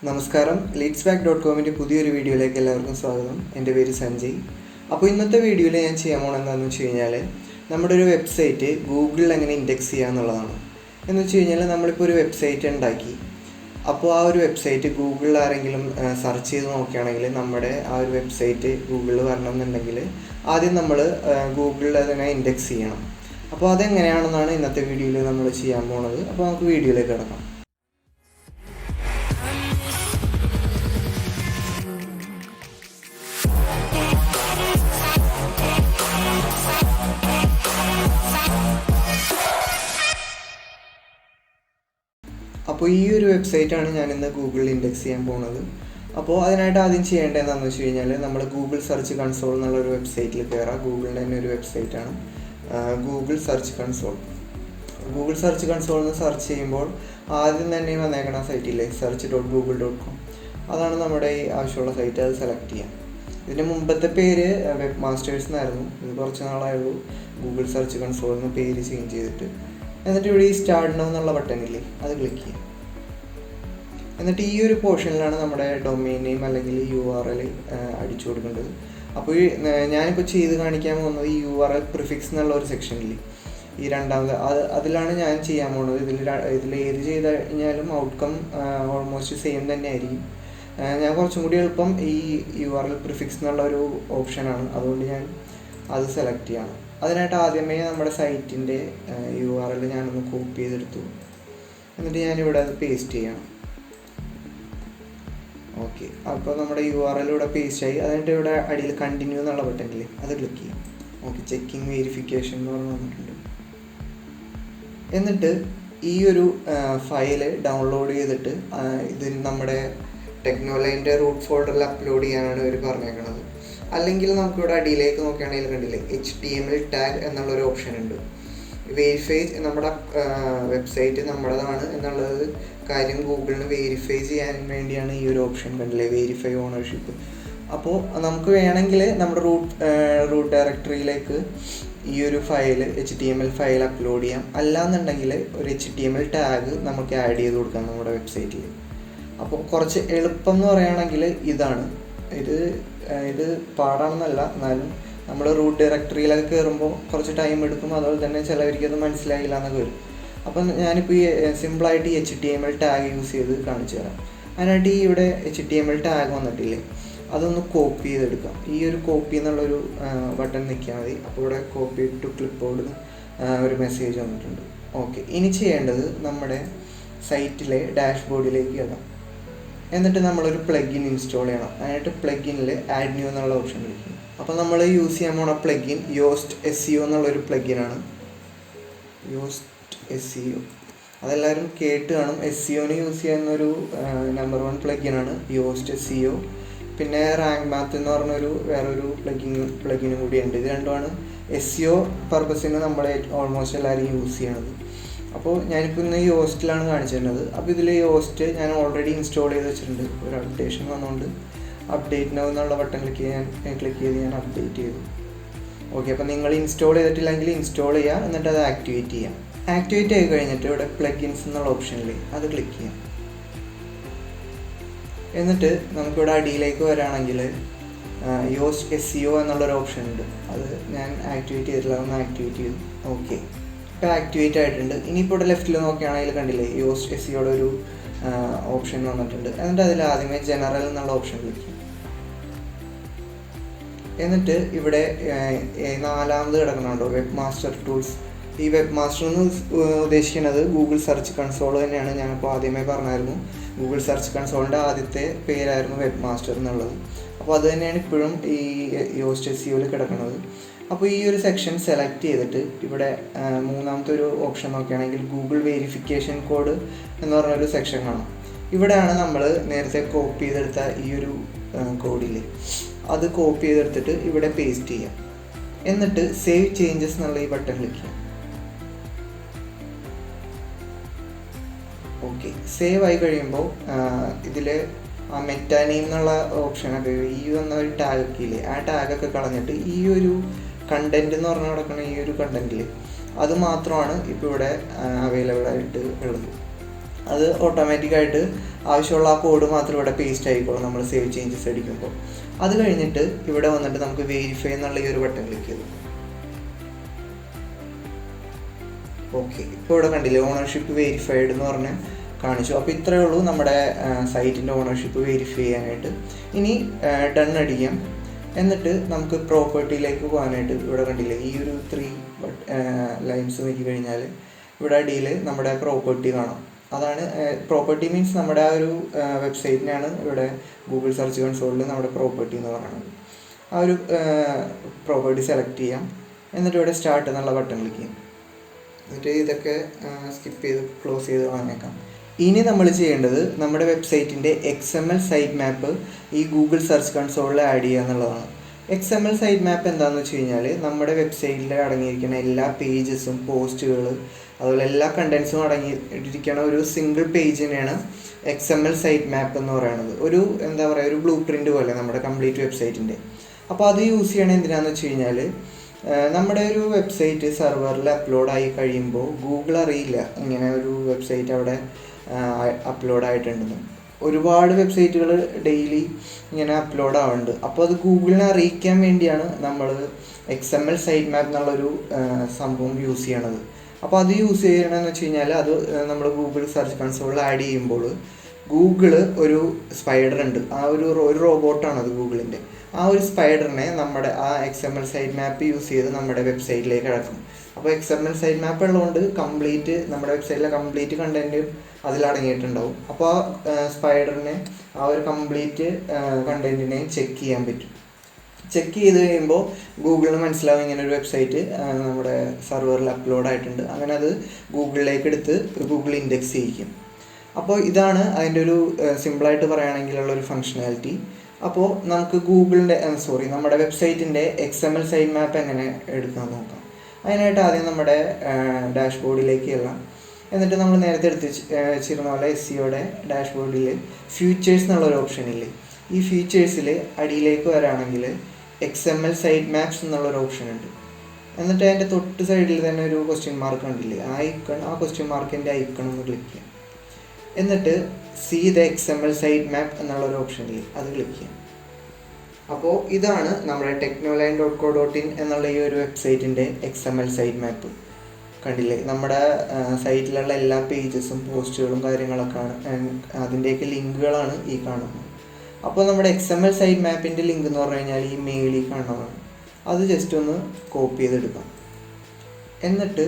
നമസ്കാരം, 𝗩𝗶𝗱𝗀 പുതിയൊരു വീഡിയോയിലേക്ക് എല്ലാവർക്കും സ്വാഗതം. എൻ്റെ പേര് സഞ്ജയ്. അപ്പോൾ ഇന്നത്തെ വീഡിയോയിൽ ഞാൻ ചെയ്യാൻ പോകുന്നത് എന്താണെന്ന് വെച്ച് കഴിഞ്ഞാൽ നമ്മുടെ ഒരു വെബ്സൈറ്റ് ഗൂഗിളിൽ എങ്ങനെ ഇൻഡെക്സ് ചെയ്യുക എന്നുള്ളതാണ്. എന്ന് വെച്ച് കഴിഞ്ഞാൽ നമ്മളിപ്പോൾ ഒരു വെബ്സൈറ്റ് ഉണ്ടാക്കി, അപ്പോൾ ആ ഒരു വെബ്സൈറ്റ് ഗൂഗിളിൽ ആരെങ്കിലും സെർച്ച് ചെയ്ത് നോക്കുകയാണെങ്കിൽ നമ്മുടെ ആ ഒരു വെബ്സൈറ്റ് ഗൂഗിളിൽ വരണം എന്നുണ്ടെങ്കിൽ ആദ്യം നമ്മൾ ഗൂഗിളിൽ അതിനെ ഇൻഡെക്സ് ചെയ്യണം. അപ്പോൾ അതെങ്ങനെയാണെന്നാണ് ഇന്നത്തെ വീഡിയോയിൽ നമ്മൾ ചെയ്യാൻ പോകുന്നത്. അപ്പോൾ നമുക്ക് വീഡിയോയിലേക്ക് കിടക്കാം. അപ്പോൾ ഈ ഒരു വെബ്സൈറ്റാണ് ഞാനിന്ന് ഗൂഗിളിൽ ഇൻഡെക്സ് ചെയ്യാൻ പോകുന്നത്. അപ്പോൾ അതിനായിട്ട് ആദ്യം ചെയ്യേണ്ടത് എന്താണെന്ന് വെച്ച് കഴിഞ്ഞാൽ നമ്മൾ ഗൂഗിൾ സെർച്ച് കൺസോൾ എന്നുള്ളൊരു വെബ്സൈറ്റിൽ കയറാം. ഗൂഗിളിൻ്റെ തന്നെ ഒരു വെബ്സൈറ്റാണ് Google search console. Google search console എന്ന് സെർച്ച് ചെയ്യുമ്പോൾ ആദ്യം തന്നെ വന്നേക്കണ സൈറ്റില്ലേ 𝗟𝗶𝗆𝗄.com, അതാണ് നമ്മുടെ ഈ ആവശ്യമുള്ള സൈറ്റ്. അത് സെലക്ട് ചെയ്യാം. ഇതിൻ്റെ മുമ്പത്തെ പേര് വെബ് മാസ്റ്റേഴ്സ് എന്നായിരുന്നു. ഇത് കുറച്ച് നാളായുള്ളൂ ഗൂഗിൾ സെർച്ച് കൺസോളിന് പേര് ചേഞ്ച് ചെയ്തിട്ട്. എന്നിട്ട് ഇവിടെ ഈ സ്റ്റാർട്ട് നൗ എന്നുള്ള ബട്ടണില്ലേ അത് ക്ലിക്ക് ചെയ്യാം. എന്നിട്ട് ഈ ഒരു പോർഷനിലാണ് നമ്മുടെ ഡൊമെയിൻ നെയിം അല്ലെങ്കിൽ URL അടിച്ചു കൊടുക്കേണ്ടത്. അപ്പോൾ ഞാനിപ്പോൾ ചെയ്ത് കാണിക്കാൻ പോകുന്നത് ഈ URL പ്രിഫിക്സ് എന്നുള്ള ഒരു സെക്ഷനിൽ ഈ രണ്ടാമത് അതിലാണ് ഞാൻ ചെയ്യാൻ പോകുന്നത്. ഇതിൽ ഏത് ചെയ്ത് കഴിഞ്ഞാലും ഔട്ട്കം ഓൾമോസ്റ്റ് സെയിം തന്നെ ആയിരിക്കും. ഞാൻ കുറച്ചും കൂടി എളുപ്പം ഈ URL പ്രിഫിക്സ് എന്നുള്ള ഒരു ഓപ്ഷനാണ്, അതുകൊണ്ട് ഞാൻ അത് സെലക്ട് ചെയ്യണം. അതിനായിട്ട് ആദ്യമേ നമ്മുടെ സൈറ്റിൻ്റെ URL ഞാനൊന്ന് കോപ്പി ചെയ്തെടുത്തു. എന്നിട്ട് ഞാനിവിടെ അത് പേസ്റ്റ് ചെയ്യണം. ഓക്കെ, അപ്പോൾ നമ്മുടെ URL ഇവിടെ പേസ്റ്റ് ആയി. അതിനായിട്ട് ഇവിടെ അടിയിൽ കണ്ടിന്യൂ എന്നുള്ള ബട്ടണിൽ അത് ക്ലിക്ക് ചെയ്യാം. ഓക്കെ, ചെക്കിങ് വെരിഫിക്കേഷൻ എന്ന് പറഞ്ഞ് വന്നിട്ടുണ്ട്. എന്നിട്ട് ഈ ഒരു ഫയൽ ഡൗൺലോഡ് ചെയ്തിട്ട് ഇത് നമ്മുടെ ടെക്നോലൈൻ്റെ റൂട്ട് ഫോൾഡറിൽ അപ്ലോഡ് ചെയ്യാനാണ് ഇവർ പറഞ്ഞേക്കുന്നത്. അല്ലെങ്കിൽ നമുക്കിവിടെ അടിയിലേക്ക് നോക്കുകയാണെങ്കിൽ കണ്ടില്ലേ HTML ടാഗ് എന്നുള്ളൊരു ഓപ്ഷൻ ഉണ്ട്. വെരിഫൈ നമ്മുടെ വെബ്സൈറ്റ് നമ്മുടേതാണ് എന്നുള്ളത് കാര്യം ഗൂഗിളിന് വെരിഫൈ ചെയ്യാൻ വേണ്ടിയാണ് ഈ ഒരു ഓപ്ഷൻ കണ്ടില്ലേ, വെരിഫൈ ഓണർഷിപ്പ്. അപ്പോൾ നമുക്ക് വേണമെങ്കിൽ നമ്മുടെ റൂട്ട് ഡയറക്ടറിയിലേക്ക് ഈ ഒരു ഫയൽ HTML ഫയൽ അപ്ലോഡ് ചെയ്യാം. അല്ലാന്നുണ്ടെങ്കിൽ ഒരു HTML ടാഗ് നമുക്ക് ആഡ് ചെയ്ത് കൊടുക്കാം നമ്മുടെ വെബ്സൈറ്റിൽ. അപ്പോൾ കുറച്ച് എളുപ്പം എന്ന് പറയുകയാണെങ്കിൽ ഇതാണ്. ഇത് പാടാണെന്നല്ല, എന്നാലും നമ്മൾ റൂട്ട് ഡയറക്ടറിയിലൊക്കെ കയറുമ്പോൾ കുറച്ച് ടൈം എടുക്കും. അതുപോലെ തന്നെ ചിലവർക്ക് അത് മനസ്സിലായില്ല എന്നൊക്കെ വരും. അപ്പം ഞാനിപ്പോൾ ഈ സിമ്പിളായിട്ട് ഈ HTML ടാഗ് യൂസ് ചെയ്ത് കാണിച്ചു തരാം. അതിനായിട്ട് ഈ ഇവിടെ HTML ടാഗ് വന്നിട്ടില്ലേ, അതൊന്ന് കോപ്പി ചെയ്തെടുക്കാം. ഈ ഒരു കോപ്പി എന്നുള്ളൊരു ബട്ടൺ നിൽക്കിയാൽ മതി. അപ്പോൾ ഇവിടെ കോപ്പി ടു ക്ലിപ്പ്ബോർഡ് ഒരു മെസ്സേജ് വന്നിട്ടുണ്ട്. ഓക്കെ, ഇനി ചെയ്യേണ്ടത് നമ്മുടെ സൈറ്റിലെ ഡാഷ്ബോർഡിലേക്ക് കയറാം. എന്നിട്ട് നമ്മളൊരു പ്ലഗിൻ ഇൻസ്റ്റാൾ ചെയ്യണം. അതിനായിട്ട് പ്ലഗിനിൽ ആഡ് ന്യൂ എന്നുള്ള ഓപ്ഷൻ വിളിക്കും. അപ്പോൾ നമ്മൾ യൂസ് ചെയ്യാൻ പോണ പ്ലഗിൻ യോസ്റ്റ് SEO എന്നുള്ളൊരു പ്ലഗിനാണ്. യോസ്റ്റ് SEO അതെല്ലാവരും കേട്ട് കാണും. SEOന് യൂസ് ചെയ്യുന്നൊരു നമ്പർ 1 പ്ലഗിനാണ് യോസ്റ്റ് SEO. പിന്നെ റാങ്ക് മാത്ത് എന്ന് പറഞ്ഞൊരു വേറൊരു പ്ലഗിനും കൂടിയുണ്ട്. ഇത് രണ്ടുമാണ് SEO പർപ്പസിന് നമ്മളെ ഓൾമോസ്റ്റ് എല്ലാവരും യൂസ് ചെയ്യണത്. അപ്പോൾ ഞാനിപ്പോൾ ഇന്ന് യോസ്റ്റിലാണ് കാണിച്ചിരുന്നത്. അപ്പോൾ ഇതിൽ യോസ്റ്റ് ഞാൻ ഓൾറെഡി ഇൻസ്റ്റാൾ ചെയ്ത് വെച്ചിട്ടുണ്ട്. ഒരു അപ്ഡേഷൻ വന്നുകൊണ്ട് അപ്ഡേറ്റ് നൗ എന്നുള്ള ബട്ടൺ ക്ലിക്ക് ചെയ്ത് ഞാൻ അപ്ഡേറ്റ് ചെയ്തു. ഓക്കെ, അപ്പോൾ നിങ്ങൾ ഇൻസ്റ്റാൾ ചെയ്തിട്ടില്ലെങ്കിൽ ഇൻസ്റ്റാൾ ചെയ്യുക, എന്നിട്ട് അത് ആക്ടിവേറ്റ് ചെയ്യാം. ആക്ടിവേറ്റ് ആയി കഴിഞ്ഞിട്ട് ഇവിടെ പ്ലഗിൻസ് എന്നുള്ള ഓപ്ഷനിൽ അത് ക്ലിക്ക് ചെയ്യാം. എന്നിട്ട് നമുക്കിവിടെ അടിയിലേക്ക് വരാണെങ്കിൽ യോസ്റ്റ് SEO എന്നുള്ളൊരു ഓപ്ഷൻ ഉണ്ട്. അത് ഞാൻ ആക്ടിവേറ്റ് ചെയ്തിട്ടില്ല, ഒന്ന് ആക്ടിവേറ്റ് ചെയ്തു. ഓക്കെ, ഇപ്പോൾ ആക്ടിവേറ്റ് ആയിട്ടുണ്ട്. ഇനിയിപ്പോൾ ഇവിടെ ലെഫ്റ്റിൽ നോക്കുകയാണെങ്കിൽ കണ്ടില്ലേ യോസ്റ്റ് SEOയുടെ ഒരു ഓപ്ഷൻ വന്നിട്ടുണ്ട്. എന്നിട്ട് അതിൽ ആദ്യമേ ജനറൽ എന്നുള്ള ഓപ്ഷൻ ക്ലിക്ക് ചെയ്യും. എന്നിട്ട് ഇവിടെ നാലാമത് കിടക്കണുണ്ടോ വെബ് മാസ്റ്റർ ടൂൾസ്. ഈ വെബ് മാസ്റ്റർ എന്ന് ഉദ്ദേശിക്കുന്നത് ഗൂഗിൾ സെർച്ച് കൺസോൾ തന്നെയാണ്. ഞാനിപ്പോൾ ആദ്യമേ പറഞ്ഞായിരുന്നു ഗൂഗിൾ സെർച്ച് കൺസോളിൻ്റെ ആദ്യത്തെ പേരായിരുന്നു വെബ് മാസ്റ്റർ എന്നുള്ളത്. അപ്പോൾ അത് തന്നെയാണ് ഇപ്പോഴും ഈ യോസ്റ്റ് SEOയിൽ കിടക്കുന്നത്. അപ്പോൾ ഈ ഒരു സെക്ഷൻ സെലക്ട് ചെയ്തിട്ട് ഇവിടെ മൂന്നാമത്തെ ഒരു ഓപ്ഷൻ നോക്കുകയാണെങ്കിൽ ഗൂഗിൾ വെരിഫിക്കേഷൻ കോഡ് എന്ന് പറഞ്ഞൊരു സെക്ഷൻ കാണാം. ഇവിടെയാണ് നമ്മൾ നേരത്തെ കോപ്പി ചെയ്തെടുത്ത ഈ ഒരു കോഡില്ലേ അത് കോപ്പി ചെയ്തെടുത്തിട്ട് ഇവിടെ പേസ്റ്റ് ചെയ്യാം. എന്നിട്ട് സേവ് ചേഞ്ചസ് എന്നുള്ള ഈ ബട്ടൺ ക്ലിക്ക് ചെയ്യാം. ഓക്കെ, സേവ് ആയി കഴിയുമ്പോൾ ഇതിൽ ആ മെറ്റാ നെയിം എന്നുള്ള ഓപ്ഷനൊക്കെ എന്നൊരു ടാഗ് ഒക്കെ ഇല്ലേ, ആ ടാഗൊക്കെ കളഞ്ഞിട്ട് ഈ ഒരു കണ്ടൻറ്റ് എന്ന് പറഞ്ഞാൽ നടക്കുന്ന ഈ ഒരു കണ്ടൻറ്റിൽ അത് മാത്രമാണ് ഇപ്പോൾ ഇവിടെ അവൈലബിൾ ആയിട്ട് ഉള്ളത്. അത് ഓട്ടോമാറ്റിക്കായിട്ട് ആവശ്യമുള്ള ആ കോഡ് മാത്രം ഇവിടെ പേസ്റ്റ് ആയിക്കോളും നമ്മൾ സേവ് ചേഞ്ചസ് അടിക്കുമ്പോൾ. അത് കഴിഞ്ഞിട്ട് ഇവിടെ വന്നിട്ട് നമുക്ക് വെരിഫൈ എന്നുള്ള ഈ ഒരു ബട്ടൺ ക്ലിക്ക് ചെയ്തു. ഓക്കെ, ഇപ്പോൾ ഇവിടെ കണ്ടില്ലേ ഓണർഷിപ്പ് വെരിഫൈഡ് എന്ന് പറഞ്ഞ് കാണിച്ചു. അപ്പോൾ ഇത്രയേ ഉള്ളൂ നമ്മുടെ സൈറ്റിൻ്റെ ഓണർഷിപ്പ് വെരിഫൈ ചെയ്യാനായിട്ട്. ഇനി ഡൺ അടിക്കാം. എന്നിട്ട് നമുക്ക് പ്രോപ്പർട്ടിയിലേക്ക് പോകാനായിട്ട് ഇവിടെ കണ്ടില്ലേ ഈ ഒരു 3 ലൈൻസ് നോക്കി കഴിഞ്ഞാൽ ഇവിടെ അടിയിൽ നമ്മുടെ പ്രോപ്പർട്ടി കാണാം. അതാണ് പ്രോപ്പർട്ടി മീൻസ് നമ്മുടെ ആ ഒരു വെബ്സൈറ്റിനാണ് ഇവിടെ ഗൂഗിൾ സെർച്ച് കൺസോളിൽ നമ്മുടെ പ്രോപ്പർട്ടി എന്ന് പറയുന്നത്. ആ ഒരു പ്രോപ്പർട്ടി സെലക്ട് ചെയ്യാം. എന്നിട്ട് ഇവിടെ സ്റ്റാർട്ട് എന്നുള്ള ബട്ടൺ ക്ലിക്ക് ചെയ്യാം. എന്നിട്ട് ഇതൊക്കെ സ്കിപ്പ് ചെയ്ത് ക്ലോസ് ചെയ്ത് വാങ്ങിയേക്കാം. ഇനി നമ്മൾ ചെയ്യേണ്ടത് നമ്മുടെ വെബ്സൈറ്റിൻ്റെ XML സൈറ്റ് മാപ്പ് ഈ ഗൂഗിൾ സെർച്ച് കൺസോളിൽ ആഡ് ചെയ്യുക എന്നുള്ളതാണ്. XML സൈറ്റ് മാപ്പ് എന്താണെന്ന് വെച്ച് കഴിഞ്ഞാൽ നമ്മുടെ വെബ്സൈറ്റിൽ അടങ്ങിയിരിക്കുന്ന എല്ലാ പേജസും പോസ്റ്റുകൾ അതുപോലെ എല്ലാ കണ്ടൻസും അടങ്ങിയിരിക്കുന്ന ഒരു സിംഗിൾ പേജിനെയാണ് XML സൈറ്റ് മാപ്പ് എന്ന് പറയുന്നത്. ഒരു എന്താ പറയുക ഒരു ബ്ലൂ പ്രിൻ്റ് പോലെ നമ്മുടെ കംപ്ലീറ്റ് വെബ്സൈറ്റിൻ്റെ. അപ്പോൾ അത് യൂസ് ചെയ്യണത് എന്തിനാണെന്ന് വെച്ച് കഴിഞ്ഞാൽ നമ്മുടെ ഒരു വെബ്സൈറ്റ് സെർവറിൽ അപ്ലോഡായി കഴിയുമ്പോൾ ഗൂഗിൾ അറിയില്ല ഇങ്ങനെ ഒരു വെബ്സൈറ്റ് അവിടെ അപ്ലോഡായിട്ടുണ്ടെന്ന്. ഒരുപാട് വെബ്സൈറ്റുകൾ ഡെയിലി ഇങ്ങനെ അപ്ലോഡ് ആവുന്നുണ്ട്. അപ്പോൾ അത് ഗൂഗിളിനെ അറിയിക്കാൻ വേണ്ടിയാണ് നമ്മൾ XML സൈറ്റ് മാപ്പ് എന്നുള്ളൊരു സംഭവം യൂസ് ചെയ്യണത്. അപ്പോൾ അത് യൂസ് ചെയ്യണമെന്ന് വെച്ച് കഴിഞ്ഞാൽ അത് നമ്മൾ ഗൂഗിൾ സെർച്ച് കൺസോളിൽ ആഡ് ചെയ്യുമ്പോൾ ഗൂഗിള് ഒരു സ്പൈഡർ ഉണ്ട്, ആ ഒരു റോബോട്ടാണത് ഗൂഗിളിൻ്റെ. ആ ഒരു സ്പൈഡറിനെ നമ്മുടെ ആ XML സൈറ്റ് മാപ്പ് യൂസ് ചെയ്ത് നമ്മുടെ വെബ്സൈറ്റിലേക്ക് ഇറക്കും. അപ്പോൾ XML സൈറ്റ് മാപ്പ് ഉള്ളതുകൊണ്ട് കംപ്ലീറ്റ് നമ്മുടെ വെബ്സൈറ്റിലെ കംപ്ലീറ്റ് കണ്ടൻറ്റും അതിലടങ്ങിയിട്ടുണ്ടാവും. അപ്പോൾ ആ സ്പൈഡറിനെ ആ ഒരു കംപ്ലീറ്റ് കണ്ടൻറ്റിനെ ചെക്ക് ചെയ്യാൻ പറ്റും. ചെക്ക് ചെയ്ത് കഴിയുമ്പോൾ ഗൂഗിളിന് മനസ്സിലാവും ഇങ്ങനെ ഒരു വെബ്സൈറ്റ് നമ്മുടെ സെർവറിൽ അപ്ലോഡ് ആയിട്ടുണ്ട്. അങ്ങനെ അത് ഗൂഗിളിലേക്ക് എടുത്ത് ഗൂഗിൾ ഇൻഡെക്സ് ചെയ്യിക്കും. അപ്പോൾ ഇതാണ് അതിൻ്റെ ഒരു സിമ്പിളായിട്ട് പറയുകയാണെങ്കിലുള്ളൊരു ഫങ്ഷനാലിറ്റി. അപ്പോൾ നമുക്ക് നമ്മുടെ വെബ്സൈറ്റിൻ്റെ XML സൈറ്റ് മാപ്പ് എങ്ങനെ എടുക്കാൻ നോക്കാം. അതിനായിട്ട് ആദ്യം നമ്മുടെ ഡാഷ്ബോർഡിലേക്ക് എല്ലാം. എന്നിട്ട് നമ്മൾ നേരത്തെ എടുത്ത് വെച്ചിരുന്ന പോലെ SEOയുടെ ഡാഷ്ബോർഡിൽ ഫീച്ചേഴ്സ് എന്നുള്ളൊരു ഓപ്ഷൻ ഇല്ലേ, ഈ ഫീച്ചേഴ്സിൽ അടിയിലേക്ക് വരാണെങ്കിൽ XML സൈറ്റ് മാപ്സ് എന്നുള്ളൊരു ഓപ്ഷൻ ഉണ്ട്. എന്നിട്ട് അതിൻ്റെ തൊട്ട് സൈഡിൽ തന്നെ ഒരു ക്വസ്റ്റ്യൻ മാർക്ക് കണ്ടില്ലേ, ആ ക്വസ്റ്റ്യൻ മാർക്കിൻ്റെ ഐക്കൺ ഒന്ന് ക്ലിക്ക് ചെയ്യാം. എന്നിട്ട് see the XML site map എന്നുള്ളൊരു ഓപ്ഷനിൽ അത് ക്ലിക്ക് ചെയ്യാം. അപ്പോൾ ഇതാണ് നമ്മുടെ 𝗏𝗏𝘆 എന്നുള്ള ഈ ഒരു വെബ്സൈറ്റിൻ്റെ XML സൈറ്റ് മാപ്പ്. കണ്ടില്ലേ, നമ്മുടെ സൈറ്റിലുള്ള എല്ലാ പേജസും പോസ്റ്റുകളും കാര്യങ്ങളൊക്കെയാണ്, അതിൻ്റെയൊക്കെ ലിങ്കുകളാണ് ഈ കാണുന്നത്. അപ്പോൾ നമ്മുടെ XML സൈറ്റ് മാപ്പിൻ്റെ ലിങ്ക് എന്ന് പറഞ്ഞു കഴിഞ്ഞാൽ ഈ മേളിൽ കാണുന്നതാണ്. അത് ജസ്റ്റ് ഒന്ന് കോപ്പി ചെയ്തെടുക്കാം. എന്നിട്ട്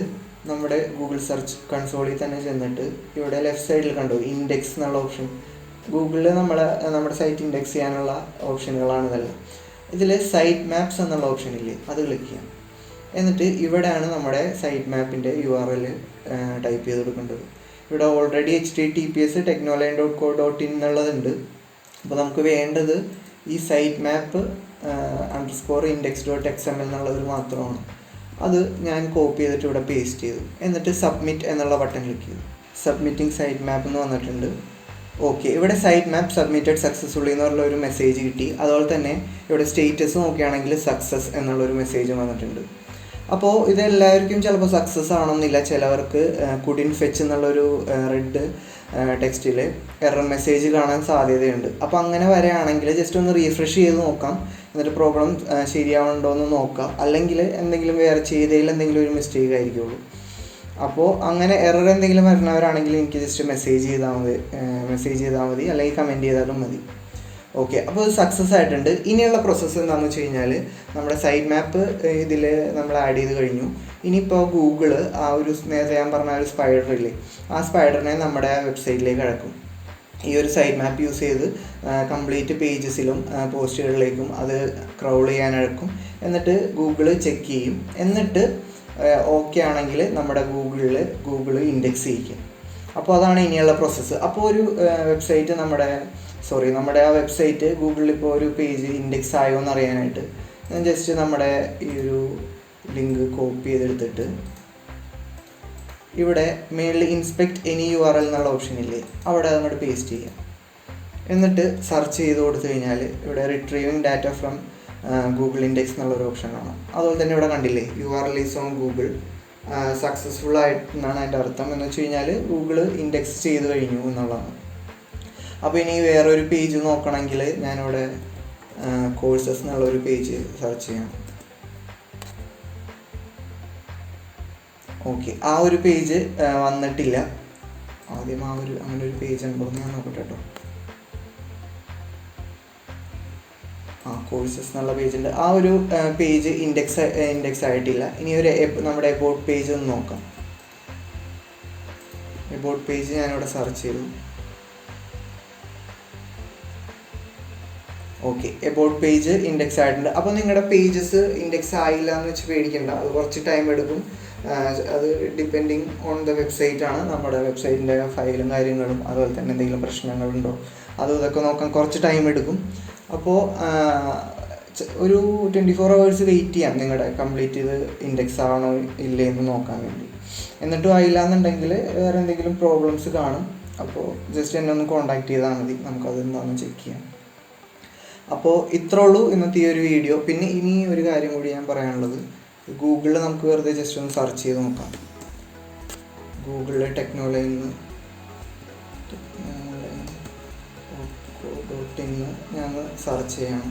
നമ്മുടെ ഗൂഗിൾ സെർച്ച് കൺസോളിൽ തന്നെ ചെന്നിട്ട് ഇവിടെ ലെഫ്റ്റ് സൈഡിൽ കണ്ടു ഇൻഡെക്സ് എന്നുള്ള ഓപ്ഷൻ. ഗൂഗിളിൽ നമ്മുടെ സൈറ്റ് ഇൻഡെക്സ് ചെയ്യാനുള്ള ഓപ്ഷനുകളാണ് ഇതെല്ലാം. ഇതിൽ സൈറ്റ് മാപ്സ് എന്നുള്ള ഓപ്ഷൻ ഇല്ലേ, അത് ക്ലിക്ക് ചെയ്യാം. എന്നിട്ട് ഇവിടെയാണ് നമ്മുടെ സൈറ്റ് മാപ്പിൻ്റെ URL ടൈപ്പ് ചെയ്ത് കൊടുക്കേണ്ടത്. ഇവിടെ ഓൾറെഡി https 𝗏𝗏𝘆 എന്നുള്ളതുണ്ട്. അപ്പോൾ നമുക്ക് വേണ്ടത് ഈ സൈറ്റ് മാപ്പ് _index.xml എന്നുള്ളതൊരു മാത്രമാണ്. അത് ഞാൻ കോപ്പി ചെയ്തിട്ട് ഇവിടെ പേസ്റ്റ് ചെയ്തു. എന്നിട്ട് സബ്മിറ്റ് എന്നുള്ള ബട്ടൺ ക്ലിക്ക് ചെയ്തു. സബ്മിറ്റിംഗ് സൈറ്റ് മാപ്പ് എന്ന് വന്നിട്ടുണ്ട്. ഓക്കെ, ഇവിടെ സൈറ്റ് മാപ്പ് സബ്മിറ്റഡ് സക്സസ്ഫുള്ളി എന്നുള്ള ഒരു മെസ്സേജ് കിട്ടി. അതുപോലെ തന്നെ ഇവിടെ സ്റ്റേറ്റസ് നോക്കുകയാണെങ്കിൽ സക്സസ് എന്നുള്ളൊരു മെസ്സേജ് വന്നിട്ടുണ്ട്. അപ്പോൾ ഇതെല്ലാവർക്കും ചിലപ്പോൾ സക്സസ് ആവണമെന്നില്ല. ചിലവർക്ക് കുഡിൻ ഫെച്ച് എന്നുള്ളൊരു റെഡ് ടെക്സ്റ്റിൽ എറർ മെസ്സേജ് കാണാൻ സാധ്യതയുണ്ട്. അപ്പോൾ അങ്ങനെ വരികയാണെങ്കിൽ ജസ്റ്റ് ഒന്ന് റീഫ്രഷ് ചെയ്ത് നോക്കാം. എന്നിട്ട് പ്രോബ്ലം ശരിയാവുന്നുണ്ടോ എന്ന് നോക്കാം. അല്ലെങ്കിൽ എന്തെങ്കിലും വേറെ ചെയ്തതിൽ എന്തെങ്കിലും ഒരു മിസ്റ്റേക്ക് ആയിരിക്കുള്ളൂ. അപ്പോൾ അങ്ങനെ എറർ എന്തെങ്കിലും വരുന്നവരാണെങ്കിൽ എനിക്ക് ജസ്റ്റ് മെസ്സേജ് ചെയ്താൽ മതി, അല്ലെങ്കിൽ കമൻറ്റ് ചെയ്താലും മതി. ഓക്കെ, അപ്പോൾ ഇത് സക്സസ് ആയിട്ടുണ്ട്. ഇനിയുള്ള പ്രോസസ്സ് എന്താണെന്ന് വെച്ച് കഴിഞ്ഞാൽ നമ്മുടെ സൈറ്റ് മാപ്പ് ഇതിൽ നമ്മൾ ആഡ് ചെയ്ത് കഴിഞ്ഞു. ഇനിയിപ്പോൾ ഗൂഗിള് ആ ഒരു നേരത്തെ ഞാൻ പറഞ്ഞ ഒരു സ്പൈഡറില്ലേ, ആ സ്പൈഡറിനെ നമ്മുടെ വെബ്സൈറ്റിലേക്ക് അടക്കും. ഈ ഒരു സൈറ്റ് മാപ്പ് യൂസ് ചെയ്ത് കംപ്ലീറ്റ് പേജസിലും പോസ്റ്റുകളിലേക്കും അത് ക്രൗൾ ചെയ്യാനടക്കും. എന്നിട്ട് ഗൂഗിള് ചെക്ക് ചെയ്യും. എന്നിട്ട് ഓക്കെ ആണെങ്കിൽ നമ്മുടെ ഗൂഗിള് ഇൻഡെക്സ് ചെയ്യിക്കും. അപ്പോൾ അതാണ് ഇനിയുള്ള പ്രോസസ്സ്. അപ്പോൾ ഒരു വെബ്സൈറ്റ് നമ്മുടെ ആ വെബ്സൈറ്റ് ഗൂഗിളിൽ ഇപ്പോൾ ഒരു പേജ് ഇൻഡെക്സ് ആയോ എന്ന് അറിയാനായിട്ട് ഞാൻ ജസ്റ്റ് നമ്മുടെ ഈ ഒരു ലിങ്ക് കോപ്പി ചെയ്തെടുത്തിട്ട് ഇവിടെ മേളിൽ ഇൻസ്പെക്ട് എനി URL എന്നുള്ള ഓപ്ഷൻ ഇല്ലേ, അവിടെ അങ്ങോട്ട് പേസ്റ്റ് ചെയ്യാം. എന്നിട്ട് സെർച്ച് ചെയ്ത് കൊടുത്തു കഴിഞ്ഞാൽ ഇവിടെ retrieving data from Google index എന്നുള്ളൊരു ഓപ്ഷൻ കാണാം. അതുപോലെ തന്നെ ഇവിടെ കണ്ടില്ലേ URL is on Google, successful ആയിട്ടെന്നാണ് അതിൻ്റെ അർത്ഥം. എന്ന് വെച്ച് കഴിഞ്ഞാൽ ഗൂഗിൾ ഇൻഡെക്സ് ചെയ്ത് കഴിഞ്ഞു എന്നുള്ളതാണ്. അപ്പോൾ ഇനി വേറൊരു പേജ് നോക്കണമെങ്കിൽ ഞാനിവിടെ കോഴ്സസ് എന്നുള്ളൊരു പേജ് സെർച്ച് ചെയ്യാം. ഓക്കെ, ആ ഒരു പേജ് വന്നിട്ടില്ല. ആദ്യം അങ്ങനെ ഒരു പേജ് ഉണ്ടോ എന്ന് ഞാൻ നോക്കട്ടെ കേട്ടോ. കോഴ്സസ് എന്നുള്ള പേജുണ്ട്. ആ ഒരു പേജ് ഇൻഡെക്സ് ആയിട്ടില്ല. ഇനി നമ്മുടെ എബൌട്ട് പേജ് ഒന്ന് നോക്കാം. എബൌട്ട് പേജ് ഞാനിവിടെ സെർച്ച് ചെയ്തു. ഓക്കെ, എബൌട്ട് പേജ് ഇൻഡെക്സ് ആയിട്ടുണ്ട്. അപ്പോൾ നിങ്ങളുടെ പേജസ് ഇൻഡെക്സ് ആയില്ല എന്ന് വെച്ച് പേടിക്കണ്ട, അത് കുറച്ച് ടൈം എടുക്കും. അത് ഡിപ്പെൻഡിങ് ഓൺ ദ വെബ്സൈറ്റ് ആണ്. നമ്മുടെ വെബ്സൈറ്റിൻ്റെ ഫയലും കാര്യങ്ങളും അതുപോലെ തന്നെ എന്തെങ്കിലും പ്രശ്നങ്ങളുണ്ടോ അതും ഇതൊക്കെ നോക്കാൻ കുറച്ച് ടൈം എടുക്കും. അപ്പോൾ ഒരു 24 hours വെയിറ്റ് ചെയ്യാം നിങ്ങളുടെ കംപ്ലീറ്റ് ഇത് ഇൻഡെക്സ് ആണോ ഇല്ലേ എന്ന് നോക്കാൻ വേണ്ടി. എന്നിട്ടും ആയില്ല എന്നുണ്ടെങ്കിൽ വേറെ എന്തെങ്കിലും പ്രോബ്ലംസ് കാണും. അപ്പോൾ ജസ്റ്റ് എന്നെ ഒന്ന് കോൺടാക്ട് ചെയ്താൽ മതി, നമുക്കത് എന്താണെന്ന് ചെക്ക് ചെയ്യാം. അപ്പോൾ ഇത്രേ ഉള്ളൂ ഇന്നത്തെ ഈ ഒരു വീഡിയോ. പിന്നെ ഇനി ഒരു കാര്യം കൂടി ഞാൻ പറയാനുള്ളത്, ഗൂഗിളിൽ നമുക്ക് വെറുതെ ജസ്റ്റ് ഒന്ന് സെർച്ച് ചെയ്ത് നോക്കാം. ഗൂഗിളിൽ ടെക്നോലൈൻ ഞാൻ സെർച്ച് ചെയ്യണം.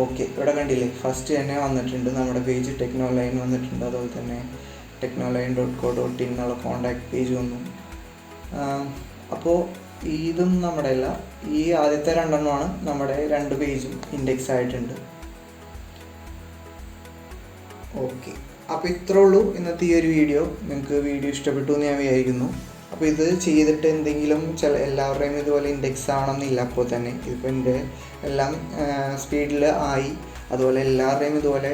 ഓക്കെ, ഇവിടെ കണ്ടില്ലേ ഫസ്റ്റ് തന്നെ വന്നിട്ടുണ്ട് നമ്മുടെ പേജ് ടെക്നോലൈൻ വന്നിട്ടുണ്ട്. അതുപോലെ തന്നെ 𝗏𝗏𝐿𝑖𝑛.co.in എന്നുള്ള കോൺടാക്ട് പേജ് വന്നു. അപ്പോൾ ഇതും നമ്മുടെ അല്ല, ഈ ആദ്യത്തെ രണ്ടെണ്ണമാണ് നമ്മുടെ 2 പേജും ഇൻഡെക്സ് ആയിട്ടുണ്ട്. ഓക്കെ, അപ്പോൾ ഇത്രേ ഉള്ളൂ ഇന്നത്തെ ഈ ഒരു വീഡിയോ. നിങ്ങൾക്ക് വീഡിയോ ഇഷ്ടപ്പെട്ടു എന്ന് ഞാൻ വിചാരിക്കുന്നു. അപ്പോൾ ഇത് ചെയ്തിട്ട് എന്തെങ്കിലും എല്ലാവരുടെയും ഇതുപോലെ ഇൻഡെക്സ് ആണെന്നില്ല. അപ്പോൾ തന്നെ ഇതിപ്പോൾ എൻ്റെ എല്ലാം സ്പീഡിൽ ആയി. അതുപോലെ എല്ലാവരുടെയും ഇതുപോലെ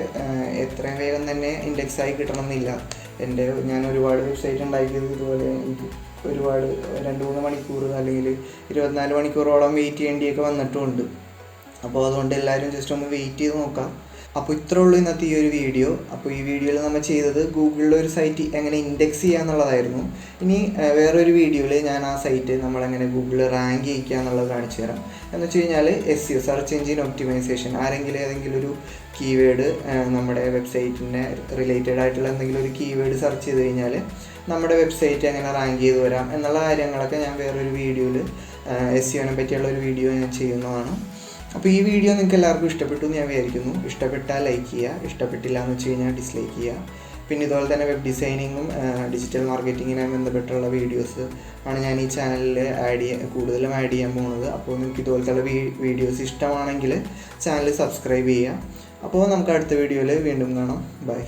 എത്രയും വേഗം തന്നെ ഇൻഡെക്സ് ആയി കിട്ടണമെന്നില്ല. ഞാൻ ഒരുപാട് വെബ്സൈറ്റ് ഉണ്ടാക്കിയത് ഇതുപോലെ എനിക്ക് ഒരുപാട് 2-3 മണിക്കൂർ അല്ലെങ്കിൽ 24 മണിക്കൂറോളം വെയിറ്റ് ചെയ്യേണ്ടിയൊക്കെ വന്നിട്ടുമുണ്ട്. അപ്പോൾ അതുകൊണ്ട് എല്ലാവരും ജസ്റ്റ് ഒന്ന് വെയിറ്റ് ചെയ്ത് നോക്കാം. അപ്പോൾ ഇത്രേ ഉള്ളൂ ഇന്നത്തെ ഈ ഒരു വീഡിയോ. അപ്പോൾ ഈ വീഡിയോയിൽ നമ്മൾ ചെയ്തത് ഗൂഗിളിലൊരു സൈറ്റ് എങ്ങനെ ഇൻഡെക്സ് ചെയ്യുക എന്നുള്ളതായിരുന്നു. ഇനി വേറൊരു വീഡിയോയിൽ ഞാൻ ആ സൈറ്റ് നമ്മളെങ്ങനെ ഗൂഗിളിൽ റാങ്ക് ചെയ്യിക്കുക എന്നുള്ളത് കാണിച്ചു തരാം. എന്ന് വെച്ച് കഴിഞ്ഞാൽ SEO, സെർച്ച് എഞ്ചിൻ ഒപ്റ്റിമൈസേഷൻ, ഏതെങ്കിലും ഒരു കീവേഡ് നമ്മുടെ വെബ്സൈറ്റിനെ റിലേറ്റഡ് ആയിട്ടുള്ള എന്തെങ്കിലും ഒരു കീവേഡ് സെർച്ച് ചെയ്ത് കഴിഞ്ഞാൽ നമ്മുടെ വെബ്സൈറ്റ് എങ്ങനെ റാങ്ക് ചെയ്ത് വരാം എന്നുള്ള കാര്യങ്ങളൊക്കെ ഞാൻ വേറൊരു വീഡിയോയിൽ SEOനെ പറ്റിയുള്ള ഒരു വീഡിയോ ഞാൻ ചെയ്യുന്നതാണ്. അപ്പോൾ ഈ വീഡിയോ നിങ്ങൾക്ക് എല്ലാവർക്കും ഇഷ്ടപ്പെട്ടു എന്ന് ഞാൻ വിചാരിക്കുന്നു. ഇഷ്ടപ്പെട്ടാൽ ലൈക്ക് ചെയ്യുക, ഇഷ്ടപ്പെട്ടില്ല എന്ന് വെച്ച് കഴിഞ്ഞാൽ ഡിസ്ലൈക്ക് ചെയ്യുക. പിന്നെ ഇതുപോലെ തന്നെ വെബ് ഡിസൈനിങ്ങും ഡിജിറ്റൽ മാർക്കറ്റിങ്ങിനുമായി ബന്ധപ്പെട്ടുള്ള വീഡിയോസ് ആണ് ഞാൻ ഈ ചാനലിൽ കൂടുതലും ആഡ് ചെയ്യാൻ പോകുന്നത്. അപ്പോൾ നിങ്ങൾക്ക് ഇതുപോലത്തെ വീഡിയോസ് ഇഷ്ടമാണെങ്കിൽ ചാനൽ സബ്സ്ക്രൈബ് ചെയ്യുക. അപ്പോൾ നമുക്ക് അടുത്ത വീഡിയോയിൽ വീണ്ടും കാണാം. ബൈ.